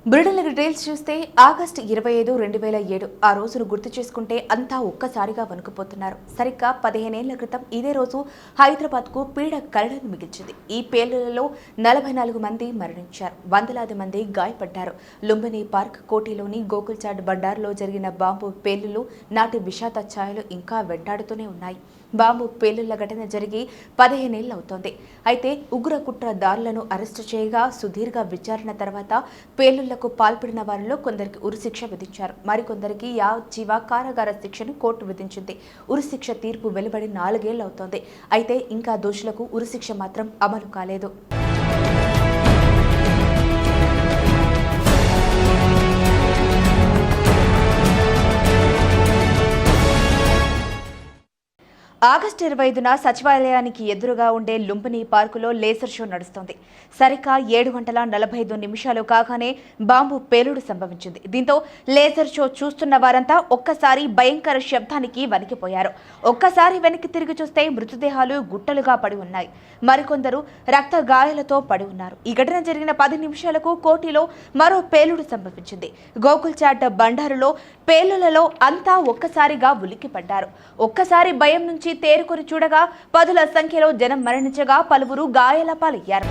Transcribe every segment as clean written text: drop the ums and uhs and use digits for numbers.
Britain details చూస్తే August 25, 2007 ఆ రోజును గుర్తు చేసుకుంటే అంతా ఒక్కసారిగా వణుకుపోతున్నారు. సరిగ్గా 15 ఏళ్ల క్రితం ఇదే రోజు హైదరాబాద్కు పీడ కరడును మిగిల్చింది. ఈ పేలుళ్లలో 44 మంది మరణించారు, వందలాది మంది గాయపడ్డారు. లుంబిని పార్క్, కోటిలోని గోకుల్చాట్ బండార్లో జరిగిన బాంబు పేలుళ్లు నాటి విషాద ఛాయలు ఇంకా వెంటాడుతూనే ఉన్నాయి. బాంబు పేలుళ్ల ఘటన జరిగి 15 ఏళ్లవుతోంది. అయితే ఉగ్ర కుట్రదారులను అరెస్టు చేయగా సుదీర్ఘ విచారణ తర్వాత పేలుళ్లకు పాల్పడిన వారిలో కొందరికి ఉరిశిక్ష విధించారు. మరికొందరికి యావజ్జీవ కారాగార శిక్షను కోర్టు విధించింది. ఉరిశిక్ష తీర్పు వెలువడి 4 ఏళ్లవుతోంది. అయితే ఇంకా దోషులకు ఉరిశిక్ష మాత్రం అమలు కాలేదు. ఆగస్టు 25న సచివాలయానికి ఎదురుగా ఉండే లుంబిని పార్కులో లేజర్ షో నడుస్తోంది. సరిగ్గా 7:45 కాగానే బాంబు పేలుడు సంభవించింది. దీంతో లేజర్ షో చూస్తున్న వారంతా ఒక్కసారి భయంకర శబ్దానికి వణికిపోయారు. ఒక్కసారి వెనక్కి తిరిగి చూస్తే మృతదేహాలు గుట్టలుగా పడి ఉన్నాయి. మరికొందరు రక్త గాయాలతో పడి ఉన్నారు. ఈ ఘటన జరిగిన 10 నిమిషాలకు కోటిలో మరో పేలుడు సంభవించింది. గోకుల్చాట్ బండారులో పేలుళ్లలో అంతా ఒక్కసారిగా ఉలిక్కిపడ్డారు. ఒక్కసారి భయం నుంచి తేరుకొని చూడగా పదుల సంఖ్యలో జనం మరణించగా పలువురు గాయాల పాలయ్యారు.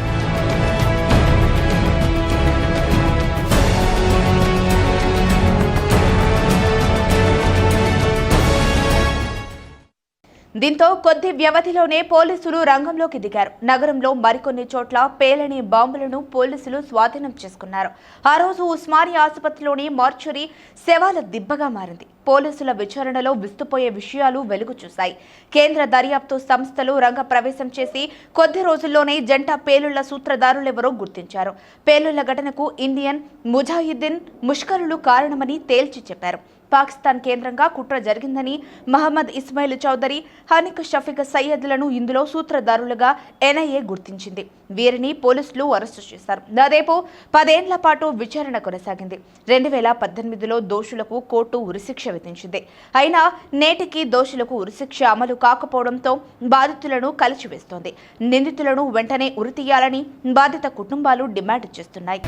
దీంతో కొద్ది వ్యవధిలోనే పోలీసులు రంగంలోకి దిగారు. నగరంలో మరికొన్ని చోట్ల పేలని బాంబులను పోలీసులు స్వాధీనం చేసుకున్నారు. ఆ రోజు ఉస్మానియా ఆసుపత్రిలోని మార్చురీ శవాల దిబ్బగా మారింది. పోలీసుల విచారణలో విస్తుపోయే విషయాలు వెలుగు చూశాయి. కేంద్ర దర్యాప్తు సంస్థలు రంగ ప్రవేశం చేసి కొద్ది రోజుల్లోనే జంట పేలుళ్ల సూత్రధారులెవరో గుర్తించారు. పేలుళ్ల ఘటనకు ఇండియన్ ముజాహిద్దీన్ ముష్కరులు కారణమని తేల్చి చెప్పారు. పాకిస్తాన్ కేంద్రంగా కుట్ర జరిగిందని మహమ్మద్ ఇస్మాయిల్ చౌదరి, హనీక్ షఫీక్ సయ్యద్లను ఇందులో సూత్రధారులుగా ఎన్ఐఏ గుర్తించింది. వీరిని పోలీసులు అరెస్టు చేశారు. దాదాపు 10 ఏళ్ల పాటు విచారణ కొనసాగింది. 2018లో దోషులకు కోర్టు ఉరిశిక్ష విధించింది. అయినా నేటికి దోషులకు ఉరిశిక్ష అమలు కాకపోవడంతో బాధితులను కలిచివేస్తోంది. నిందితులను వెంటనే ఉరితీయాలని బాధిత కుటుంబాలు డిమాండ్ చేస్తున్నాయి.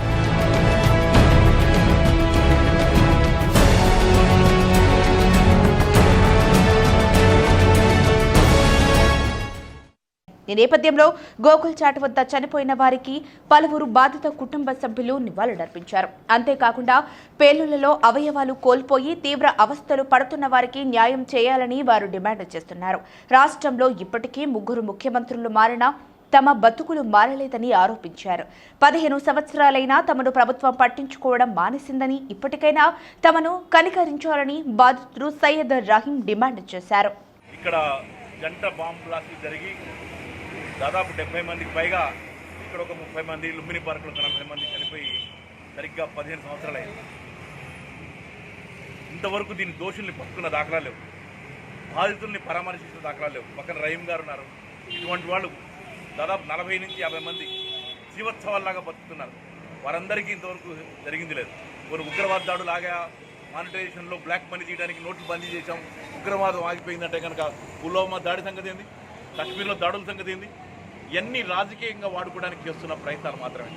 ఈ నేపథ్యంలో గోకుల్చాట్ వద్ద చనిపోయిన వారికి పలువురు బాధిత కుటుంబ సభ్యులు నివాళులర్పించారు. అంతేకాకుండా పేలుళ్లలో అవయవాలు కోల్పోయి తీవ్ర అవస్థలు పడుతున్న వారికి న్యాయం చేయాలని వారు డిమాండ్ చేస్తున్నారు. రాష్ట్రంలో ఇప్పటికీ 3 ముఖ్యమంత్రులు మారినా తమ బతుకులు మారలేదని ఆరోపించారు. 15 సంవత్సరాలైనా తమను ప్రభుత్వం పట్టించుకోవడం మానేసిందని, ఇప్పటికైనా తమను కనికరించాలని బాధితుడు సయ్యద్ రహీం డిమాండ్ చేశారు. ఇక్కడ జంట బాంబు బ్లాస్టులు జరిగి దాదాపు 70 మందికి పైగా, ఇక్కడ ఒక 30 మంది, లుంబిని పార్కులో 40 మంది చనిపోయి సరిగ్గా 15 సంవత్సరాలు అయింది. ఇంతవరకు దీని దోషుల్ని పట్టుకున్న దాఖలాలు లేవు, బాధితుల్ని పరామర్శించిన దాఖలాలు లేవు. పక్కన రహీం గారు ఉన్నారు. ఇటువంటి వాళ్ళు దాదాపు 40 నుంచి 50 మంది జీవోత్సవాల్లాగా బతుకుతున్నారు. వారందరికీ ఇంతవరకు జరిగింది లేదు. కొన్ని ఉగ్రవాద దాడులాగా మానిటైజేషన్లో బ్లాక్ మనీ తీయడానికి నోట్లు బందీ చేశాం, ఉగ్రవాదం ఆగిపోయిందంటే కనుక పుల్వామా దాడి సంగతి ఏంది, కాశ్మీర్లో దాడుల సంగతి ఏంది, ఇవన్నీ రాజకీయంగా వాడుకోవడానికి చేస్తున్న ప్రయత్నాలు మాత్రమే.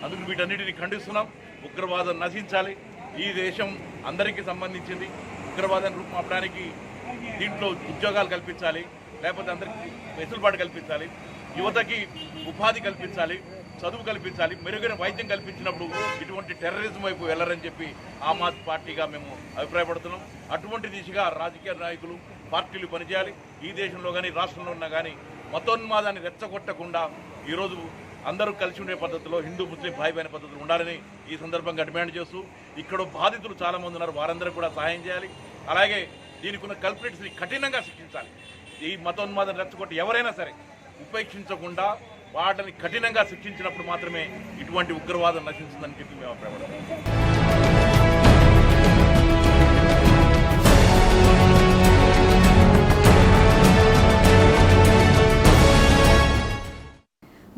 అందుకు వీటన్నిటిని ఖండిస్తున్నాం. ఉగ్రవాదం నశించాలి. ఈ దేశం అందరికీ సంబంధించింది. ఉగ్రవాదాన్ని రూపుమాపడానికి దీంట్లో ఉద్యోగాలు కల్పించాలి, లేకపోతే అందరికీ వెసులుబాటు కల్పించాలి, యువతకి ఉపాధి కల్పించాలి, చదువు కల్పించాలి, మెరుగైన వైద్యం కల్పించినప్పుడు ఇటువంటి టెర్రరిజం వైపు వెళ్లరని చెప్పి ఆమ్ ఆద్మీ పార్టీగా మేము అభిప్రాయపడుతున్నాం. అటువంటి దిశగా రాజకీయ నాయకులు, పార్టీలు పనిచేయాలి. ఈ దేశంలో కానీ రాష్ట్రంలో ఉన్నా కానీ మతోన్మాదాన్ని రెచ్చగొట్టకుండా ఈరోజు అందరూ కలిసి ఉండే పద్ధతిలో హిందూ ముస్లిం భాయి బైన పద్ధతులు ఉండాలని ఈ సందర్భంగా డిమాండ్ చేస్తూ, ఇక్కడ బాధితులు చాలామంది ఉన్నారు, వారందరూ కూడా సహాయం చేయాలి. అలాగే దీనికి ఉన్న కల్ప్రిట్స్ని కఠినంగా శిక్షించాలి. ఈ మతోన్మాదాన్ని రెచ్చగొట్టి ఎవరైనా సరే ఉపేక్షించకుండా వాటిని కఠినంగా శిక్షించినప్పుడు మాత్రమే ఇటువంటి ఉగ్రవాదం నశించిందని చెప్పి మేము అభిప్రాయపడతాం.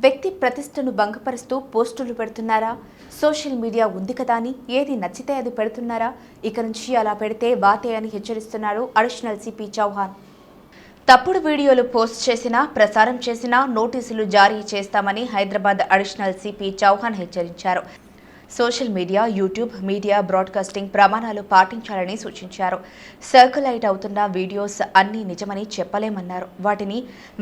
వ్యక్తి ప్రతిష్టను భంగపరుస్తూ పోస్టులు పెడుతున్నారా? సోషల్ మీడియా ఉంది కదా అని ఏది నచ్చితే అది పెడుతున్నారా? ఇక నుంచి అలా పెడితే వాతే అని హెచ్చరిస్తున్నారు అడిషనల్ సిపి చౌహాన్. తప్పుడు వీడియోలు పోస్ట్ చేసినా, ప్రసారం చేసినా నోటీసులు జారీ చేస్తామని హైదరాబాద్ అడిషనల్ సిపి చౌహాన్ హెచ్చరించారు. Social media, YouTube, media broadcasting ప్రమాణాలు పాటించాలని సూచించారు. సర్క్యులేట్ అవుతున్న వీడియోస్ అన్నీ నిజమని చెప్పలేమన్నారు. వాటిని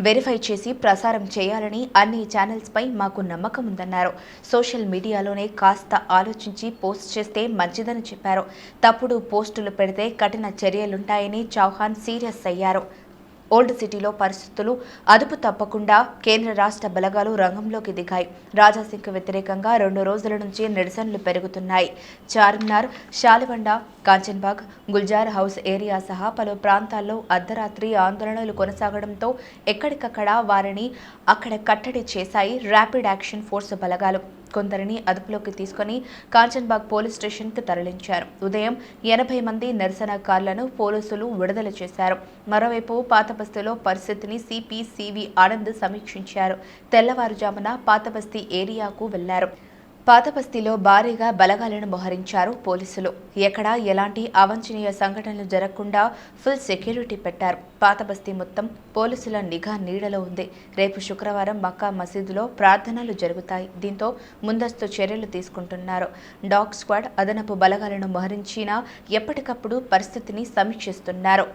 వెరిఫై చేసి ప్రసారం చేయాలని అన్ని ఛానల్స్పై మాకు నమ్మకం ఉందన్నారు. సోషల్ మీడియాలోనే కాస్త ఆలోచించి పోస్ట్ చేస్తే మంచిదని చెప్పారు. తప్పుడు పోస్టులు పెడితే కఠిన చర్యలుంటాయని చౌహాన్ సీరియస్ అయ్యారు. ఓల్డ్ సిటీలో పరిస్థితులు అదుపు తప్పకుండా కేంద్ర రాష్ట్ర బలగాలు రంగంలోకి దిగాయి. రాజాసింగ్కు వ్యతిరేకంగా 2 రోజుల నుంచి నిరసనలు పెరుగుతున్నాయి. చార్మినార్, శాలిబండ, కాంచన్బాగ్, గుల్జార్ హౌస్ ఏరియా సహా పలు ప్రాంతాల్లో అర్ధరాత్రి ఆందోళనలు కొనసాగడంతో ఎక్కడికక్కడ వారిని అక్కడ కట్టడి చేశాయి ర్యాపిడ్ యాక్షన్ ఫోర్స్ బలగాలు. కొందరిని అదుపులోకి తీసుకుని కాంచన్బాగ్ పోలీస్ స్టేషన్కు తరలించారు. ఉదయం 80 మంది నిరసనకారులను పోలీసులు విడుదల చేశారు. మరోవైపు పాతబస్తీలో పరిస్థితిని సిపి సివి ఆనంద్ సమీక్షించారు. తెల్లవారుజామున పాతబస్తీ ఏరియాకు వెళ్లారు. పాతబస్తీలో భారీగా బలగాలను మోహరించారు పోలీసులు. ఎక్కడా ఎలాంటి అవాంఛనీయ సంఘటనలు జరగకుండా ఫుల్ సెక్యూరిటీ పెట్టారు. పాతబస్తీ మొత్తం పోలీసుల నిఘా నీడలో ఉంది. రేపు శుక్రవారం మక్కా మసీదులో ప్రార్థనలు జరుగుతాయి. దీంతో ముందస్తు చర్యలు తీసుకుంటున్నారు. డాగ్ స్క్వాడ్ అదనపు బలగాలను మోహరించినా ఎప్పటికప్పుడు పరిస్థితిని సమీక్షిస్తున్నారు.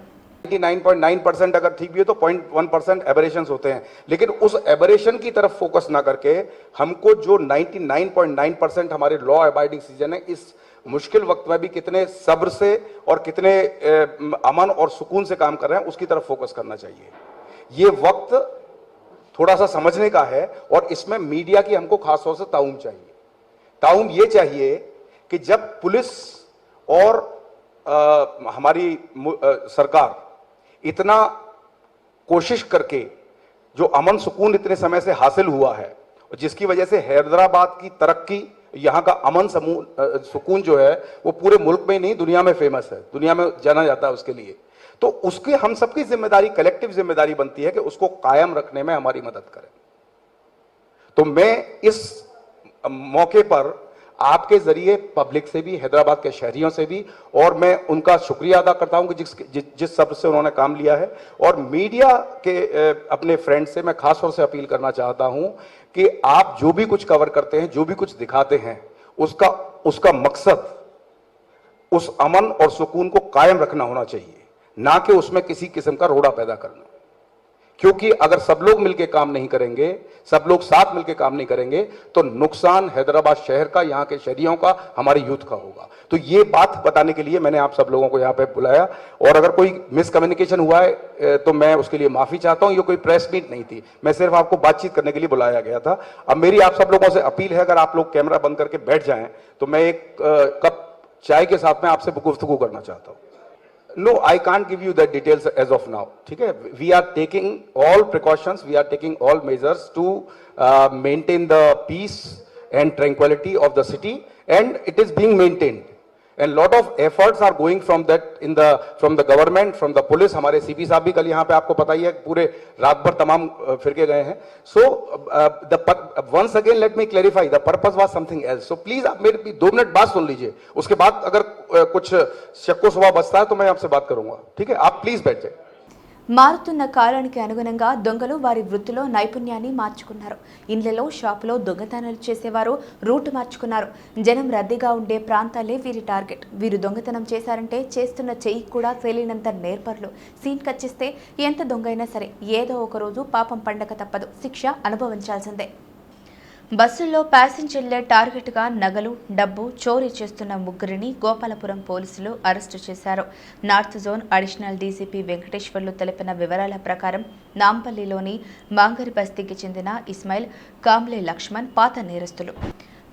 99.9% अगर ठीक भी हो तो 0.1% एबरेशंस होते हैं, लेकिन उस एबरेशन की तरफ फोकस ना करके हमको जो 99.9% हमारे लॉ अबाइडिंग सिटीजन है इस मुश्किल वक्त में भी कितने सब्र से और कितने अमन और सुकून से काम कर रहे हैं उसकी तरफ फोकस करना चाहिए. ये वक्त थोड़ा सा समझने का है और इसमें मीडिया की हमको खास तौर से ताउम चाहिए. ताउम ये चाहिए कि जब पुलिस और हमारी सरकार इतना कोशिश करके जो अमन सुकून इतने समय से हासिल हुआ है, जिसकी वजह से हैदराबाद की तरक्की, यहाँ का अमन सुकून जो है वो पूरे मुल्क में ही नहीं दुनिया में फेमस है, दुनिया में जाना जाता है उसके लिए. तो उसके हम सबकी जिम्मेदारी, कलेक्टिव जिम्मेदारी बनती है कि उसको कायम रखने में हमारी मदद करें. तो मैं इस मौके पर आपके जरिए पब्लिक से भी, हैदराबाद के शहरियों से भी, और मैं उनका शुक्रिया अदा करता हूं कि जिस सब्र से उन्होंने काम लिया है. और मीडिया के अपने फ्रेंड से मैं खास तौर से अपील करना चाहता हूं कि आप जो भी कुछ कवर करते हैं, जो भी कुछ दिखाते हैं, उसका मकसद उस अमन और सुकून को कायम रखना होना चाहिए, ना कि उसमें किसी किस्म का रोड़ा पैदा करना. क्योंकि अगर सब लोग मिलकर काम नहीं करेंगे, सब लोग साथ मिलकर काम नहीं करेंगे, तो नुकसान हैदराबाद शहर का, यहाँ के शहरियों का, हमारी यूथ का होगा. तो ये बात बताने के लिए मैंने आप सब लोगों को यहाँ पे बुलाया. और अगर कोई मिसकम्युनिकेशन हुआ है तो मैं उसके लिए माफी चाहता हूँ. ये कोई प्रेस मीट नहीं थी, मैं सिर्फ आपको बातचीत करने के लिए बुलाया गया था. अब मेरी आप सब लोगों से अपील है, अगर आप लोग कैमरा बंद करके बैठ जाएं तो मैं एक कप चाय के साथ में आपसे गुफ्तगू करना चाहता हूँ. No, I can't give you the details as of now. ठीक है, we are taking all precautions, we are taking all measures to maintain the peace and tranquility of the city, and it is being maintained. And lot of efforts are going from the government, from the police. हमारे CP साहब भी कल यहाँ पे आपको पता ही है पूरे रात भर तमाम फिरके गए हैं. So once again let me clarify, the purpose was something else. So please आप मेरे 2 मिनट बात सुन लीजिए, उसके बाद अगर कुछ शक्को सुबह बचता है तो मैं आपसे बात करूंगा. ठीक है, आप प्लीज बैठ जाए. మారుతున్న కాలానికి అనుగుణంగా దొంగలు వారి వృత్తిలో నైపుణ్యాన్ని మార్చుకున్నారు. ఇండ్లలో, షాపులో దొంగతనాలు చేసేవారు రూట్ మార్చుకున్నారు. జనం రద్దీగా ఉండే ప్రాంతాలే వీరి టార్గెట్. వీరు దొంగతనం చేశారంటే చేస్తున్న చెయ్యి కూడా తెలియనంత నేర్పర్లు. సీన్ కచ్చిస్తే ఎంత దొంగైనా సరే ఏదో ఒక రోజు పాపం పండగ తప్పదు, శిక్ష అనుభవించాల్సిందే. బస్సుల్లో ప్యాసింజర్లే టార్గెట్గా నగలు, డబ్బు చోరీ చేస్తున్న 3 గోపాలపురం పోలీసులు అరెస్టు చేశారు. North zone additional DCP Venkateswarlu తెలిపిన వివరాల ప్రకారం నాంపల్లిలోని మాంగరి బస్తీకి చెందిన ఇస్మాయిల్, కాంబ్లే లక్ష్మణ్ పాత నేరస్తులు.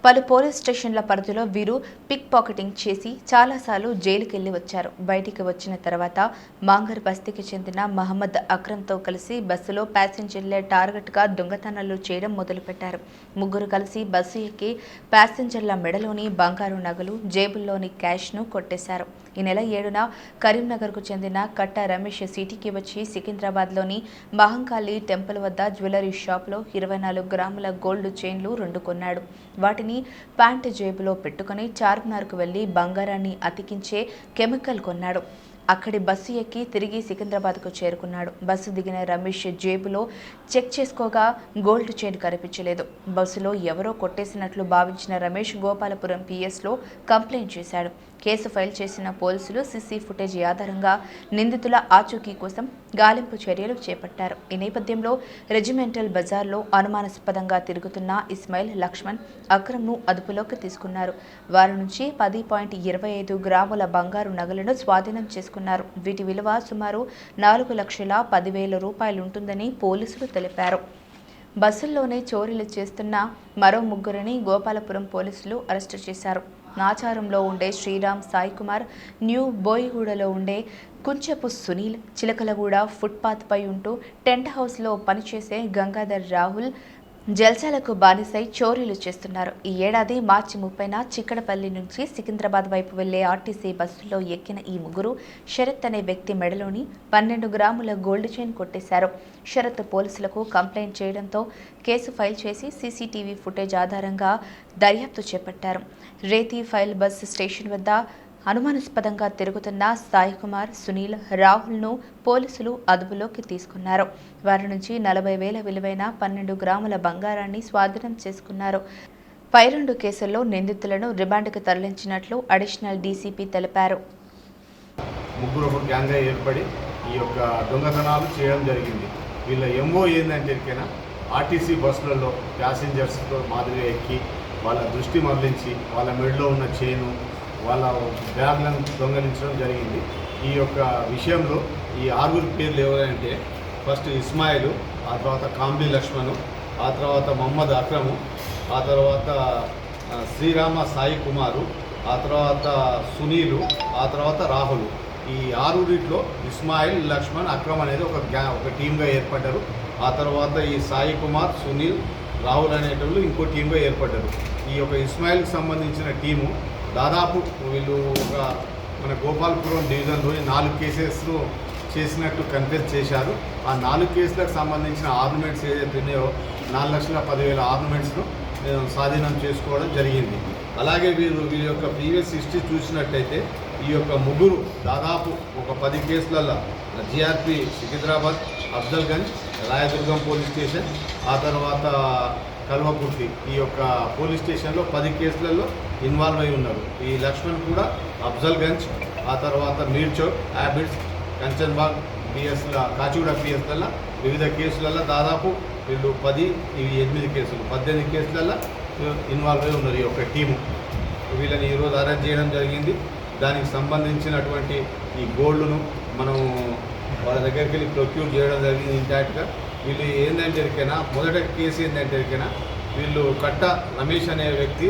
పలు పోలీస్ స్టేషన్ల పరిధిలో వీరు పిక్ పాకెటింగ్ చేసి చాలాసార్లు జైలుకెళ్లి వచ్చారు. బయటికి వచ్చిన తర్వాత మాంగర్ బస్తీకి చెందిన మహమ్మద్ అక్రమ్తో కలిసి బస్సులో ప్యాసింజర్లే టార్గెట్గా దొంగతనాలు చేయడం మొదలుపెట్టారు. 3 కలిసి బస్సు ఎక్కి ప్యాసింజర్ల మెడలోని బంగారు నగలు, జేబుల్లోని క్యాష్ను కొట్టేశారు. ఈ నెల 7న కరీంనగర్కు చెందిన కట్ట రమేష్ సిటీకి వచ్చి సికింద్రాబాద్లోని మహంకాళి టెంపుల్ వద్ద జ్యువెలరీ షాప్లో 24 గ్రాముల గోల్డ్ చైన్లు 2 కొన్నాడు. వాటిని ప్యాంటు జేబులో పెట్టుకుని చార్మినార్కు వెళ్లి బంగారాన్ని అతికించే కెమికల్ కొన్నాడు. అక్కడి బస్సు ఎక్కి తిరిగి సికింద్రాబాద్కు చేరుకున్నాడు. బస్సు దిగిన రమేష్ జేబులో చెక్ చేసుకోగా గోల్డ్ చైన్ కనిపించలేదు. బస్సులో ఎవరో కొట్టేసినట్లు భావించిన రమేష్ గోపాలపురం పిఎస్లో కంప్లైంట్ చేశాడు. కేసు ఫైల్ చేసిన పోలీసులు సీసీ ఫుటేజ్ ఆధారంగా నిందితుల ఆచూకీ కోసం గాలింపు చర్యలు చేపట్టారు. ఈ నేపథ్యంలో రెజిమెంటల్ బజార్లో అనుమానాస్పదంగా తిరుగుతున్న ఇస్మాయిల్, లక్ష్మణ్, అక్రమ్ను అదుపులోకి తీసుకున్నారు. వారి నుంచి 10.25 గ్రాముల బంగారు నగలను స్వాధీనం చేసుకున్నారు. వీటి విలువ సుమారు 4,10,000 రూపాయలుంటుందని పోలీసులు తెలిపారు. బస్సుల్లోనే చోరీలు చేస్తున్న మరో ముగ్గురిని గోపాలపురం పోలీసులు అరెస్టు చేశారు. నాచారంలో ఉండే శ్రీరామ్, సాయి కుమార్, న్యూ బోయిగూడలో ఉండే కుంచెపు సునీల్, చిలకలగూడ ఫుట్పాత్పై ఉంటూ టెంట్ హౌస్లో పనిచేసే గంగాధర్ రాహుల్ జల్సాలకు బానిసై చోరీలు చేస్తున్నారు. ఈ ఏడాది మార్చి 30న చిక్కడపల్లి నుంచి సికింద్రాబాద్ వైపు వెళ్లే ఆర్టీసీ బస్సులో ఎక్కిన ఈ ముగ్గురు శరత్ అనే వ్యక్తి మెడలోని 12 గ్రాముల గోల్డ్ చైన్ కొట్టేశారు. శరత్ పోలీసులకు కంప్లైంట్ చేయడంతో కేసు ఫైల్ చేసి సీసీటీవీ ఫుటేజ్ ఆధారంగా దర్యాప్తు చేపట్టారు. రేతి ఫైల్ బస్ స్టేషన్ వద్ద అనుమానాస్పదంగా తిరుగుతున్న సాయి కుమార్, సునీల్, రాహుల్ను పోలీసులు అదుపులోకి తీసుకున్నారు. వారి నుంచి 40,000 విలువైన 12 గ్రాముల బంగారాన్ని స్వాధీనం చేసుకున్నారు. పై 2 కేసుల్లో నిందితులను రిమాండ్కు తరలించినట్లు అడిషనల్ డీసీపీ తెలిపారు. ముగ్గురు ఒక గ్యాంగ్గా ఏర్పడి ఈ యొక్క దొంగతనాలు చేయడం జరిగింది. వీళ్ళ ఎంఓ ఏంటంటే ఆర్టీసీ బస్సులలో ప్యాసింజర్స్తో మాదిరిగా ఎక్కి వాళ్ళ దృష్టి మరలించి వాళ్ళ మెడలో ఉన్న చైను, వాళ్ళ బ్యాగ్లను దొంగలించడం జరిగింది. ఈ యొక్క విషయంలో ఈ 6 పేర్లు ఎవరంటే ఫస్ట్ ఇస్మాయిల్, ఆ తర్వాత కాంబ్లీ లక్ష్మణ్, ఆ తర్వాత మొహమ్మద్ అక్రము, ఆ తర్వాత శ్రీరామ సాయి కుమారు, ఆ తర్వాత సునీలు, ఆ తర్వాత రాహుల్. ఈ 6 ఇస్మాయిల్, లక్ష్మణ్, అక్రమ్ అనేది ఒక టీమ్గా ఏర్పడ్డారు. ఆ తర్వాత ఈ సాయి కుమార్, సునీల్, రాహుల్ అనేటోళ్ళు ఇంకో టీమ్గా ఏర్పడ్డారు. ఈ యొక్క ఇస్మాయిల్కి సంబంధించిన టీము దాదాపు వీళ్ళు మన గోపాలపురం డివిజన్లో 4 కేసెస్ను చేసినట్టు కన్ఫెస్ చేశారు. ఆ 4 కేసులకు సంబంధించిన ఆర్నమెంట్స్ ఏదైతే ఉన్నాయో 4,10,000 ఆర్నమెంట్స్ను స్వాధీనం చేసుకోవడం జరిగింది. అలాగే వీళ్ళ యొక్క ప్రీవియస్ హిస్టరీ చూసినట్టయితే ఈ యొక్క ముగ్గురు దాదాపు ఒక 10 కేసులలో GRP Secunderabad, Afzalgunj, Rayadurgam police station, ఆ తర్వాత కల్వకుర్తి ఈ యొక్క పోలీస్ స్టేషన్లో 10 కేసులలో ఇన్వాల్వ్ అయి ఉన్నారు. ఈ లక్ష్మణ్ కూడా అఫ్జల్గంజ్, ఆ తర్వాత మీర్చౌక్, హ్యాబిట్స్, కంచన్బాగ్ పిఎస్ల, కాచిగూడ పిఎస్లలో వివిధ కేసులలో దాదాపు వీళ్ళు 10, ఇవి 8 కేసులు, 18 కేసులలో ఇన్వాల్వ్ అయి ఉన్నారు ఈ యొక్క టీము. వీళ్ళని ఈరోజు అరెస్ట్ చేయడం జరిగింది. దానికి సంబంధించినటువంటి ఈ గోల్డ్ను మనం వాళ్ళ దగ్గరికి వెళ్ళి ప్రొక్యూర్ చేయడం జరిగింది ఇంటాక్ట్గా. వీళ్ళు ఏంటంటే మొదట కేసు ఏంటంటే వీళ్ళు కట్ట రమేష్ అనే వ్యక్తి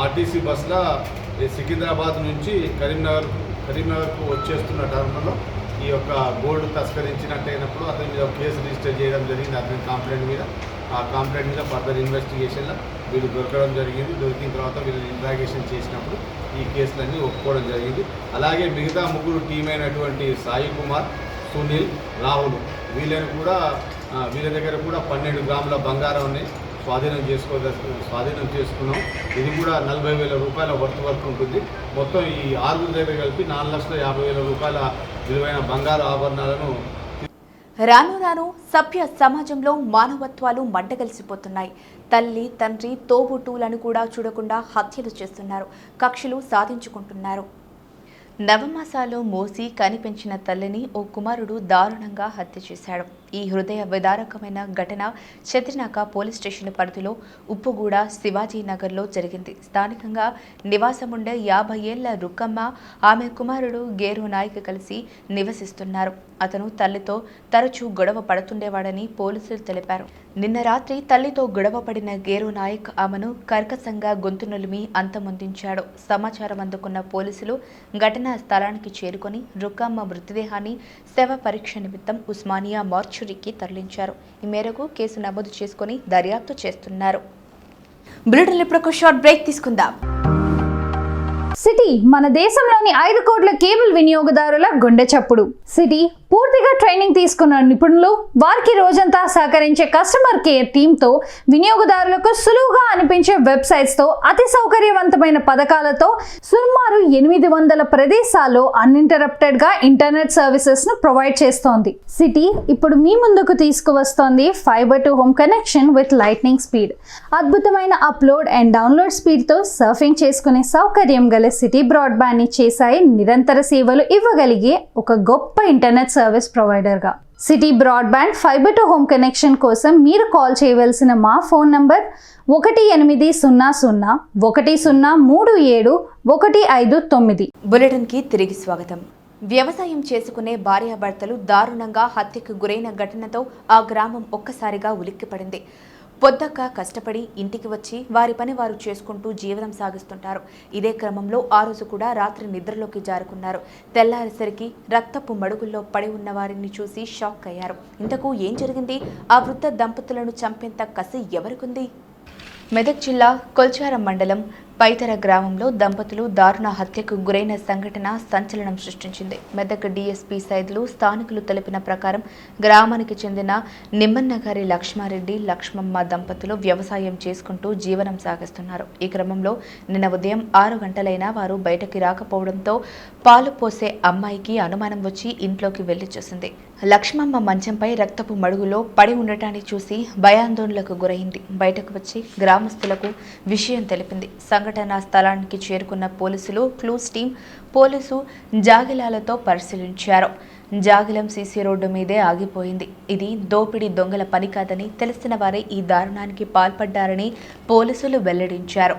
ఆర్టీసీ బస్సులో సికింద్రాబాద్ నుంచి కరీంనగర్కు వచ్చేస్తున్న టర్మ్లో ఈ యొక్క గోల్డ్ తస్కరించినట్టయినప్పుడు అతని మీద కేసు రిజిస్టర్ చేయడం జరిగింది. అతని కంప్లైంట్ మీద, ఆ కంప్లైంట్ మీద ఫర్దర్ ఇన్వెస్టిగేషన్లో వీళ్ళు దొరకడం జరిగింది. దొరికిన తర్వాత వీళ్ళు ఇంట్రాగేషన్ చేసినప్పుడు ఈ కేసులన్నీ ఒప్పుకోవడం జరిగింది. అలాగే మిగతా ముగ్గురు టీం అయినటువంటి సాయి కుమార్, సునీల్, రాహుల్ వీళ్ళ దగ్గర కూడా 12 గ్రాముల బంగారాన్ని స్వాధీనం చేసుకున్నాం. ఇది కూడా 40,000 రూపాయల వరకు ఉంటుంది. మొత్తం ఈ 6 దగ్గర కలిపి 4,50,000 రూపాయల విలువైన బంగారు ఆభరణాలను. రాను రాను సభ్య సమాజంలో మానవత్వాలు మంటగలిసిపోతున్నాయి. తల్లి, తండ్రి, తోబుట్టువులను కూడా చూడకుండా హత్యలు చేస్తున్నారు, కక్షలు సాధించుకుంటున్నారు. నవమాసాలు మోసి కనిపెంచిన తల్లిని ఓ కుమారుడు దారుణంగా హత్య చేశాడు. ఈ హృదయ విదారకమైన ఘటన చత్రినాక పోలీస్ స్టేషన్ పరిధిలో ఉప్పుగూడ, శివాజీనగర్లో జరిగింది. స్థానికంగా నివాసముండే 50 ఏళ్ల రుక్కమ్మ, ఆమె కుమారుడు గేరు నాయక్ కలిసి నివసిస్తున్నారు. అతను తల్లితో తరచూ గొడవ పడుతుండేవాడని పోలీసులు తెలిపారు. నిన్న రాత్రి తల్లితో గొడవ పడిన గేరు నాయక్ ఆమెను కర్కశంగా గొంతు నులిమి అంతమొందించాడు. సమాచారం అందుకున్న పోలీసులు ఘటనా స్థలానికి చేరుకొని రుక్కమ్మ మృతదేహాన్ని శవ పరీక్ష నిమిత్తం ఉస్మానియా మార్చురీకి తరలించారు. ఈ మేరకు కేసు నమోదు చేసుకుని దర్యాప్తు చేస్తున్నారు. బులెటిన్లో ఇప్పుడు ఒక షార్ట్ బ్రేక్ తీసుకుందాం. సిటీ మన దేశంలోని 5 కోట్ల కేబుల్ వినియోగదారుల గుండె చప్పుడు. సిటీ పూర్తిగా ట్రైనింగ్ తీసుకున్న నిపుణులు, వారికి రోజంతా సహకరించే కస్టమర్ కేర్ టీంతో, వినియోగదారులకు సులువుగా అనిపించే వెబ్సైట్స్తో, అతి సౌకర్యవంతమైన పథకాలతో సుమారు 800 ప్రదేశాల్లో అన్ఇంటరప్టెడ్గా ఇంటర్నెట్ సర్వీసెస్ను ప్రొవైడ్ చేస్తోంది. సిటీ ఇప్పుడు మీ ముందుకు తీసుకువస్తోంది fibre to home connection with lightning speed. అద్భుతమైన అప్లోడ్ అండ్ డౌన్లోడ్ స్పీడ్తో సర్ఫింగ్ చేసుకునే సౌకర్యం గల సిటీ బ్రాడ్బ్యాండ్ని చేశాయి నిరంతర సేవలు ఇవ్వగలిగే ఒక గొప్ప ఇంటర్నెట్ సర్వీస్ ప్రొవైడర్గా. City broadband fibre to home connection కోసం మీరు కాల్ చేయవలసిన మా ఫోన్ నంబర్ 1800-1037-159. బులెటిన్కి తిరిగి స్వాగతం. వ్యవసాయం చేసుకునే భార్యాభర్తలు దారుణంగా హత్యకు గురైన ఘటనతో ఆ గ్రామం ఒక్కసారిగా ఉలిక్కిపడింది. పొద్దక్క కష్టపడి ఇంటికి వచ్చి వారి పని వారు చేసుకుంటూ జీవనం సాగిస్తుంటారు. ఇదే క్రమంలో ఆ రోజు కూడా రాత్రి నిద్రలోకి జారుకున్నారు. తెల్లారేసరికి రక్తపు మడుగుల్లో పడి ఉన్న వారిని చూసి షాక్ అయ్యారు. ఇంతకు ఏం జరిగింది? ఆ వృద్ధ దంపతులను చంపేంత కసి ఎవరికుంది? మెదక్ జిల్లా కొల్చారం మండలం పైతర గ్రామంలో దంపతులు దారుణ హత్యకు గురైన సంఘటన సంచలనం సృష్టించింది. మెదక్ డీఎస్పీ సైదులు స్థానికులు తెలిపిన ప్రకారం గ్రామానికి చెందిన నిమ్మన్నగారి లక్ష్మారెడ్డి, లక్ష్మమ్మ దంపతులు వ్యవసాయం చేసుకుంటూ జీవనం సాగిస్తున్నారు. ఈ క్రమంలో నిన్న ఉదయం 6 గంటలైనా వారు బయటకి రాకపోవడంతో పాలు పోసే అమ్మాయికి అనుమానం వచ్చి ఇంట్లోకి వెళ్లి చూసింది. లక్ష్మమ్మ మంచంపై రక్తపు మడుగులో పడి ఉండటాన్ని చూసి భయాందోళనలకు గురైంది. బయటకు వచ్చి గ్రామస్తులకు విషయం తెలిపింది. సంఘటనా స్థలానికి చేరుకున్న పోలీసులు క్లూస్ టీం పోలీసు జాగిలాలతో పరిశీలించారు. జాగిలం సీసీ రోడ్డు మీదే ఆగిపోయింది. ఇది దోపిడీ దొంగల పని కాదని తెలిసిన వారే ఈ దారుణానికి పాల్పడ్డారని పోలీసులు వెల్లడించారు.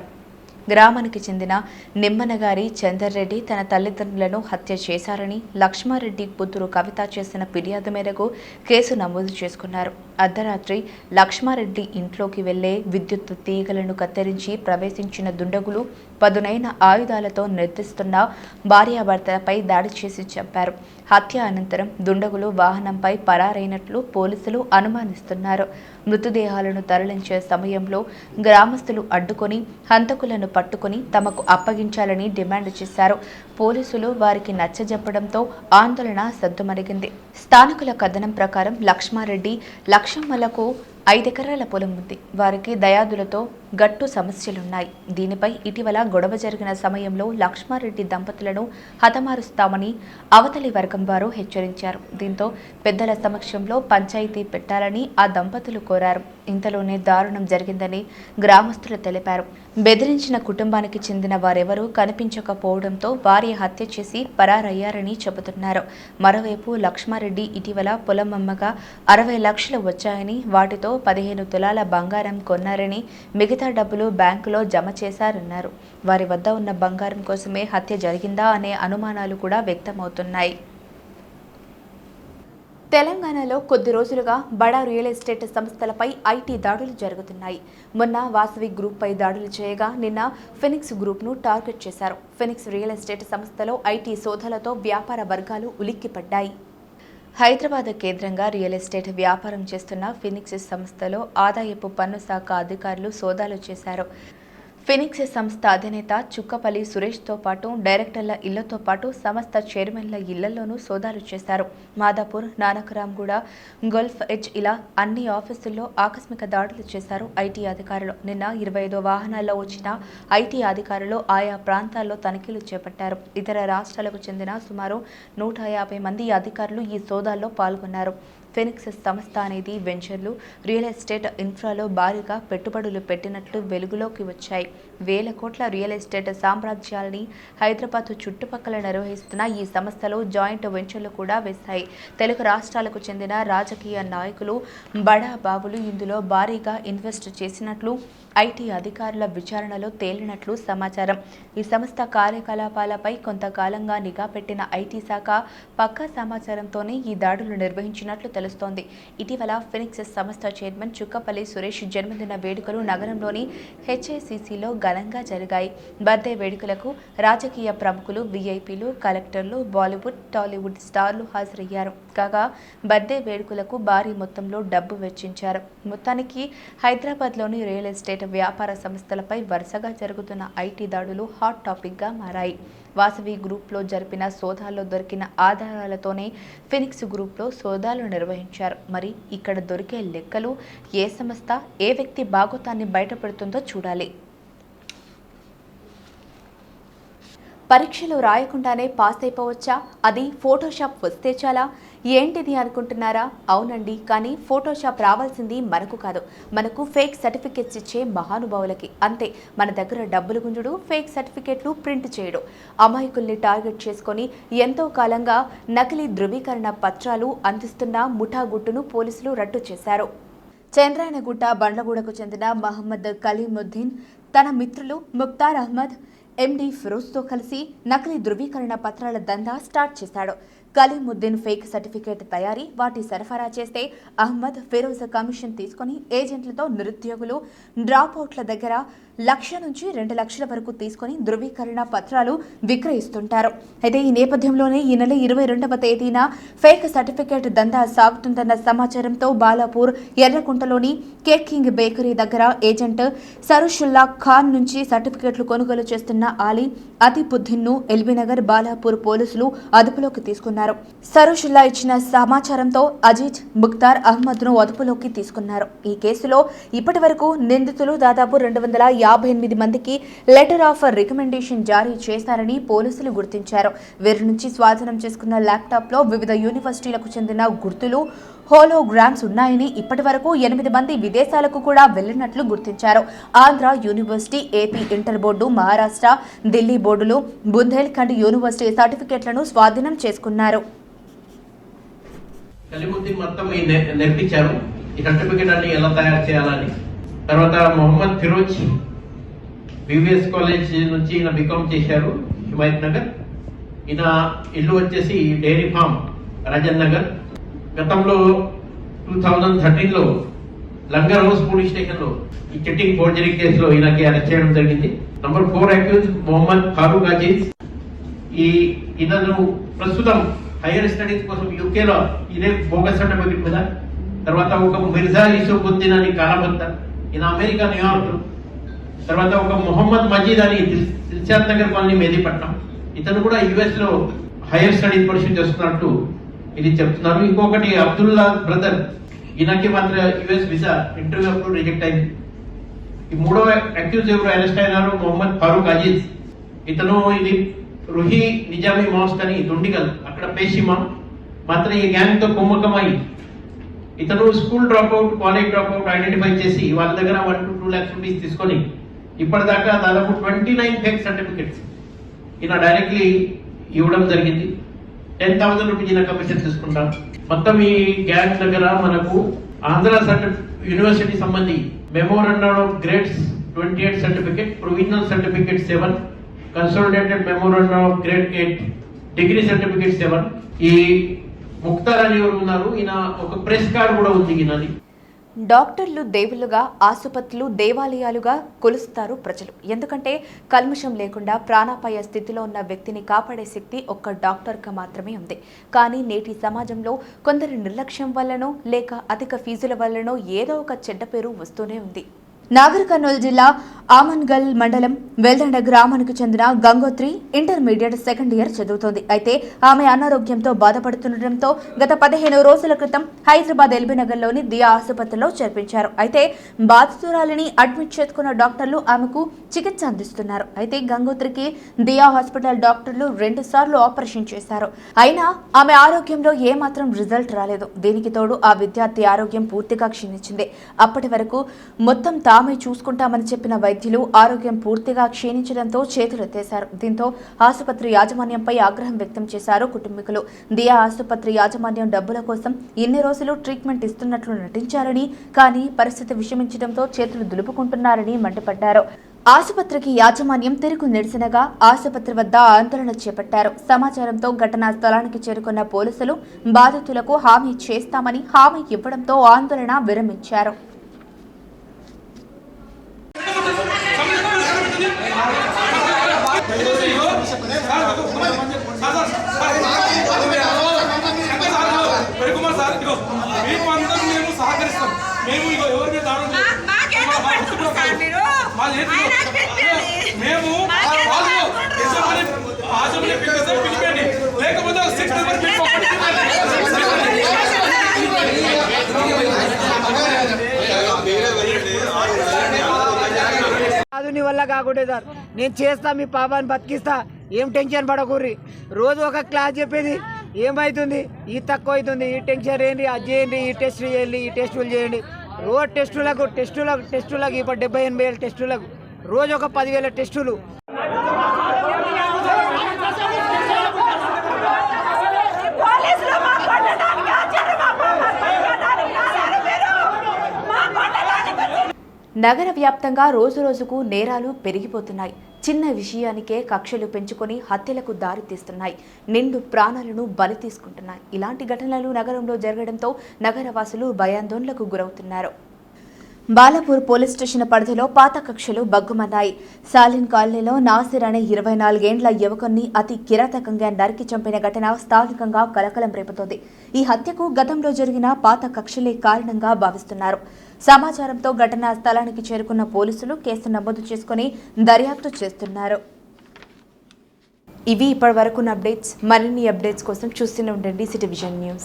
గ్రామానికి చెందిన నిమ్మనగారి చందర్రెడ్డి తన తల్లిదండ్రులను హత్య చేశారని లక్ష్మారెడ్డి కూతురు కవిత చేసిన ఫిర్యాదు మేరకు కేసు నమోదు చేసుకున్నారు. అర్ధరాత్రి లక్ష్మారెడ్డి ఇంట్లోకి వెళ్లే విద్యుత్ తీగలను కత్తిరించి ప్రవేశించిన దుండగులు పదునైన ఆయుధాలతో నిర్దిస్తున్న భార్యాభర్తలపై దాడి చేసి చంపారు. హత్య అనంతరం దుండగులు వాహనంపై పరారైనట్లు పోలీసులు అనుమానిస్తున్నారు. మృతదేహాలను తరలించే సమయంలో గ్రామస్తులు అడ్డుకొని హంతకులను పట్టుకుని తమకు అప్పగించాలని డిమాండ్ చేశారు. పోలీసులు వారికి నచ్చజెప్పడంతో ఆందోళన సద్దుమణిగింది. స్థానికుల కథనం ప్రకారం లక్ష్మారెడ్డి, లక్ష్మమ్మలకు 5 ఎకరాల పొలం ఉంది. వారికి దయాదులతో గట్టు సమస్యలున్నాయి. దీనిపై ఇటీవల గొడవ జరిగిన సమయంలో లక్ష్మారెడ్డి దంపతులను హతమారుస్తామని అవతలి వర్గం వారు హెచ్చరించారు. దీంతో పెద్దల సమక్షంలో పంచాయతీ పెట్టాలని ఆ దంపతులు కోరారు. ఇంతలోనే దారుణం జరిగిందని గ్రామస్తులు తెలిపారు. బెదిరించిన కుటుంబానికి చెందిన వారెవరూ కనిపించకపోవడంతో భార్య హత్య చేసి పరారయ్యారని చెబుతున్నారు. మరోవైపు లక్ష్మారెడ్డి ఇటీవల పొలం అమ్మగా 60 లక్షలు వచ్చాయని, వాటితో 15 తులాల బంగారం కొన్నారని, మిగతా డబ్బులు బ్యాంకులో జమ చేశారన్నారు. వారి వద్ద ఉన్న బంగారం కోసమే హత్య జరిగిందా అనే అనుమానాలు కూడా వ్యక్తమవుతున్నాయి. తెలంగాణలో కొద్ది రోజులుగా బడా రియల్ ఎస్టేట్ సంస్థలపై ఐటీ దాడులు జరుగుతున్నాయి. మొన్న వాసవి గ్రూప్పై దాడులు చేయగా నిన్న ఫినిక్స్ గ్రూప్ను టార్గెట్ చేశారు. ఫినిక్స్ రియల్ ఎస్టేట్ సంస్థలో ఐటీ సోదాలతో వ్యాపార వర్గాలు ఉలిక్కిపడ్డాయి. హైదరాబాద్ కేంద్రంగా రియల్ ఎస్టేట్ వ్యాపారం చేస్తున్న ఫినిక్స్ సంస్థలో ఆదాయపు పన్ను శాఖ అధికారులు సోదాలు చేశారు. ఫినిక్స్ సంస్థ అధినేత చుక్కపల్లి సురేష్తో పాటు డైరెక్టర్ల ఇళ్లతో పాటు సంస్థ చైర్మన్ల ఇళ్లలోనూ సోదాలు చేశారు. మాదాపూర్, నానకరాంగూడ, గల్ఫ్ ఎడ్జ్ ఇలా అన్ని ఆఫీసుల్లో ఆకస్మిక దాడులు చేశారు ఐటీ అధికారులు. నిన్న 25 వాహనాల్లో వచ్చిన ఐటీ అధికారులు ఆయా ప్రాంతాల్లో తనిఖీలు చేపట్టారు. ఇతర రాష్ట్రాలకు చెందిన సుమారు 150 మంది అధికారులు ఈ సోదాల్లో పాల్గొన్నారు. ఫినిక్స్ సంస్థ అనేది వెంచర్లు, రియల్ ఎస్టేట్ ఇన్ఫ్రాలో భారీగా పెట్టుబడులు పెట్టినట్లు వెలుగులోకి వచ్చాయి. వేల కోట్ల రియల్ ఎస్టేట్ సామ్రాజ్యాలని హైదరాబాద్ చుట్టుపక్కల నిర్వహిస్తున్న ఈ సంస్థలో జాయింట్ వెంచర్లు కూడా వేశాయి. తెలుగు రాష్ట్రాలకు చెందిన రాజకీయ నాయకులు, బడా బాబులు ఇందులో భారీగా ఇన్వెస్ట్ చేసినట్లు ఐటీ అధికారుల విచారణలో తేలినట్లు సమాచారం. ఈ సంస్థ కార్యకలాపాలపై కొంతకాలంగా నిఘా పెట్టిన ఐటీ శాఖ పక్కా సమాచారంతోనే ఈ దాడులు నిర్వహించినట్లు తెలుస్తోంది. ఇటీవల ఫినిక్స్ సంస్థ చైర్మన్ చుక్కపల్లి సురేష్ జన్మదిన వేడుకలు నగరంలోని హెచ్ఐసిసిలో ఘనంగా జరిగాయి. బర్త్డే వేడుకలకు రాజకీయ ప్రముఖులు, వీఐపీలు, కలెక్టర్లు, బాలీవుడ్, టాలీవుడ్ స్టార్లు హాజరయ్యారు. కాగా బర్త్డే వేడుకలకు భారీ మొత్తంలో డబ్బు వెచ్చించారు. మొత్తానికి హైదరాబాద్లోని రియల్ ఎస్టేట్ ప్రైవేటు వ్యాపార సంస్థలపై వరుసగా జరుగుతున్న ఐటీ దాడులు హాట్ టాపిక్గా మారాయి. వాసవి గ్రూప్లో జరిపిన సోదాల్లో దొరికిన ఆధారాలతోనే ఫినిక్స్ గ్రూప్లో సోదాలు నిర్వహించారు. మరి ఇక్కడ దొరికే లెక్కలు ఏ సంస్థ ఏ వ్యక్తి బాగోతాన్ని బయటపెడుతుందో చూడాలి. పరీక్షలు రాయకుండానే పాస్ అయిపోవచ్చా? అది ఫోటోషాప్ వస్తే చాలా? ఏంటిది అనుకుంటున్నారా? అవునండి, కానీ ఫోటోషాప్ రావాల్సింది మనకు కాదు, మనకు ఫేక్ సర్టిఫికెట్స్ ఇచ్చే మహానుభావులకి. అంతే, మన దగ్గర డబ్బులు గుంజుడు, ఫేక్ సర్టిఫికెట్లు ప్రింట్ చేయడు. అమాయకుల్ని టార్గెట్ చేసుకొని ఎంతో కాలంగా నకిలీ ధృవీకరణ పత్రాలు అందిస్తున్న ముఠా గుట్టును పోలీసులు రట్టు చేశారు. చంద్రాయనగుట్ట బండ్లగూడకు చెందిన మహమ్మద్ కలీముద్దీన్ తన మిత్రులు ముక్తార్ అహ్మద్, ఎండి ఫిరోజ్తో కలిసి నకిలీ ధృవీకరణ పత్రాల దందా స్టార్ట్ చేశాడు. కలీముద్దీన్ ఫేక్ సర్టిఫికేట్ తయారీ, వాటి సరఫరా చేస్తే అహ్మద్, ఫిరోజ్ కమిషన్ తీసుకొని ఏజెంట్లతో నిరుద్యోగులు, డ్రాప్అవుట్ల దగ్గర 1,00,000 నుంచి 2 లక్షల వరకు తీసుకొని ధృవీకరణ పత్రాలు విక్రయిస్తుంటారు. అయితే ఈ నేపథ్యంలోనే ఈ నెల 22వ తేదీన ఫేక్ సర్టిఫికేట్ దందా సాగుతుందన్న సమాచారంతో బాలాపూర్ ఎర్రకుంటలోని కేక్ కింగ్ బేకరీ దగ్గర ఏజెంట్ సరుషుల్లా ఖాన్ నుంచి సర్టిఫికేట్లు కొనుగోలు చేస్తున్న ఆలీ అతిబుద్దీన్ను ఎల్బీనగర్ బాలాపూర్ పోలీసులు అదుపులోకి తీసుకున్నారు. సరుషుల్లా ఇచ్చిన సమాచారంతో అజీజ్, ముక్తార్ అహ్మద్ను అదుపులోకి తీసుకున్నారు. ఈ కేసులో ఇప్పటి వరకు నిందితులు దాదాపు 258 మందికి లెటర్ ఆఫ్ రికమెండేషన్ జారీ చేశారని పోలీసులు గుర్తించారు. వీరి నుంచి స్వాధీనం చేసుకున్న ల్యాప్టాప్లో వివిధ యూనివర్సిటీలకు చెందిన గుర్తులు, హోలోగ్రామ్స్ ఉన్నాయని, ఇప్పటి వరకు 8 మంది విదేశాలకు కూడా వెళ్లినట్లు గుర్తించారు. Andhra university, AP inter board, Maharashtra, Delhi బోర్డులు, బుందేల్ఖండ్ యూనివర్సిటీ సర్టిఫికెట్లను స్వాధీనం చేసుకున్నారు. కలీముద్దీన్ మొత్తం నేర్పించారు ఈ సర్టిఫికెట్ అన్ని ఎలా తయారు చేయాలని. తర్వాత మొహమ్మద్ ఫిరోజ్ బీవీఎస్ కాలేజ్ నుంచి ఈయన బీకామ్ చేశారు హిమాయత్ నగర్. ఈయన ఇల్లు వచ్చేసి డైరీ ఫామ్ రాజన్ నగర్. గతంలో 2013లో లంగర్ హౌస్ పోలీస్ స్టేషన్ లో ఈ చిట్టింగ్ ఫోర్జరీ కేసులో ఈయనకి అరెస్ట్ చేయడం జరిగింది. Number 4 accused Mohammed Farooq Aziz. ఈయనను ప్రస్తుతం హైయర్ స్టడీస్ కోసం యూకేలో ఇదే బోగస్ సర్టిఫికెట్ మీద. తర్వాత ఒక మిర్జా యూసుఫుద్దీన్ అని కాలబత్తా, ఈయన అమెరికా న్యూయార్క్. తర్వాత ఒక మొహమ్మద్ మజీద్ అని దిల్షాద్ నగర్ కాలనీ మెహదీపట్నం. ఇతను కూడా యుఎస్ లో హైయర్ స్టడీస్ పర్సూ చేస్తున్నట్టు ఇది చెప్తున్నారు. ఇంకొకటి అబ్దుల్లా బ్రదర్, ఈయనకి మాత్రం యుఎస్ వీసా ఇంటర్వ్యూ అప్పుడు రిజెక్ట్ అయింది. ఈ 3వ అక్యూజ్ ఎవరు అరెస్ట్ అయినారు మొహమ్మద్ ఫారూక్ అజీజ్. ఇతను ఇది రుహి నిజామీ మాస్క్ అని దుండిగల్ అక్కడ పేషిమా మాత్రం ఈ గ్యాంగ్ తో కుమ్మకమై ఇతను school dropout, college dropout identify చేసి వాళ్ళ దగ్గర 1 to 2 lakhs రూపీస్ తీసుకొని ఇప్పటిదాకా దాదాపు 29 ఫేక్ సర్టిఫికెట్స్ ఈయన డైరెక్ట్లీ ఇవ్వడం జరిగింది. 10,000 రూపీస్ ఈయన కమిషన్ తీసుకుంటాం. మొత్తం ఈ గ్యాంగ్ దగ్గర మనకు ఆంధ్ర యూనివర్సిటీ సంబంధి memorandum of grades 28 certificate, provisional certificate 7, consolidated memorandum of grade 8, degree certificate 7. ఈ ముక్తార్ అని ఎవరు ఉన్నారు, ఈయన ఒక ప్రెస్ కార్డ్ కూడా ఉంది ఈయనది. డాక్టర్లు దేవుళ్ళుగా, ఆసుపత్రులు దేవాలయాలుగా కొలుస్తారు ప్రజలు. ఎందుకంటే కల్మషం లేకుండా ప్రాణాపాయ స్థితిలో ఉన్న వ్యక్తిని కాపాడే శక్తి ఒక్క డాక్టర్గా మాత్రమే ఉంది. కానీ నేటి సమాజంలో కొందరి నిర్లక్ష్యం వల్లనో లేక అధిక ఫీజుల వల్లనో ఏదో ఒక చెడ్డ పేరు వస్తూనే ఉంది. నాగర్ కర్నూలు జిల్లా ఆమన్గల్ మండలం వెల్దండ గ్రామానికి చెందిన గంగోత్రి ఇంటర్మీడియట్ సెకండ్ ఇయర్ చదువుతోంది. అయితే ఆమె అనారోగ్యంతో బాధపడుతుండటంతో గత 15 రోజుల క్రితం హైదరాబాద్ ఎల్బీనగర్లోని దియా ఆసుపత్రిలో చేర్పించారు. అయితే బాధితురాలిని అడ్మిట్ చేసుకున్న డాక్టర్లు ఆమెకు చికిత్స అందిస్తున్నారు. అయితే గంగోత్రికి దియా హాస్పిటల్ డాక్టర్లు 2 సార్లు ఆపరేషన్ చేశారు. అయినా ఆమె ఆరోగ్యంలో ఏమాత్రం రిజల్ట్ రాలేదు. దీనికి తోడు ఆ విద్యార్థి ఆరోగ్యం పూర్తిగా క్షీణించింది. అప్పటి వరకు మొత్తం తామే చూసుకుంటామని చెప్పిన వైద్యులు ఆరోగ్యం పూర్తిగా క్షీణించడంతో చేతులెత్తేశారు. దీంతో ఆసుపత్రి యాజమాన్యంపై ఆగ్రహం వ్యక్తం చేశారు కుటుంబీకులు. దియా ఆసుపత్రి యాజమాన్యం డబ్బుల కోసం ఇన్ని రోజులు ట్రీట్మెంట్ ఇస్తున్నట్లు నటించారని, కానీ పరిస్థితి విషమించడంతో చేతులు దులుపుకుంటున్నారని మండిపడ్డారు. ఆసుపత్రికి యాజమాన్యం తిరుగు నిరసనగా ఆసుపత్రి వద్ద ఆందోళన చేపట్టారు. సమాచారంతో ఘటనా స్థలానికి చేరుకున్న పోలీసులు బాధితులకు హామీ చేస్తామని హామీ ఇవ్వడంతో ఆందోళన విరమించారు. మేము ఎవరి మీద మేము అసెంబ్లీ పిలిపండి, లేకపోతే 6 నెంబర్ కాదు నీ వల్ల కాకుండా సార్, నేను చేస్తా, మీ పాపాన్ని బతికిస్తా, ఏం టెన్షన్ పడకూర్రి. రోజు ఒక క్లాస్ చెప్పేది ఏమవుతుంది, ఈ తక్కువ అవుతుంది, ఈ టెన్షన్ ఏంటి, అది చేయండి, ఈ టెస్ట్ చేయండి, ఈ టెస్టులు చేయండి. రోజు టెస్టులకు ఇప్పుడు 70,000-80,000 టెస్టులకు, రోజు ఒక 10,000 టెస్టులు. నగర వ్యాప్తంగా రోజురోజుకు నేరాలు పెరిగిపోతున్నాయి. చిన్న విషయానికే కక్షలు పెంచుకొని హత్యలకు దారితీస్తున్నాయి. నిండు ప్రాణాలను బలి తీసుకుంటున్నాయి. ఇలాంటి ఘటనలు నగరంలో జరగడంతో నగరవాసులు భయాందోళనకు గురవుతున్నారు. బాలాపూర్ పోలీస్ స్టేషన్ పరిధిలో పాత కక్షలు బగ్గుమన్నాయి. సాలిన్ కాలనీలో నాసిర్ అనే 24 ఏండ్ల యువకుణ్ణి అతి కిరాతకంగా నరికి చంపిన ఘటన స్థానికంగా కలకలం రేపుతోంది. ఈ హత్యకు గతంలో జరిగిన పాత కక్షలే కారణంగా భావిస్తున్నారు. సమాచారంతో ఘటనా స్థలానికి చేరుకున్న పోలీసులు కేసు నమోదు చేసుకుని దర్యాప్తు చేస్తున్నారు. ఇవి ఇప్పటివరకున్న అప్డేట్స్. మరిన్ని అప్డేట్స్ కోసం చూస్తూనే ఉండండి సిటీ విజన్ న్యూస్.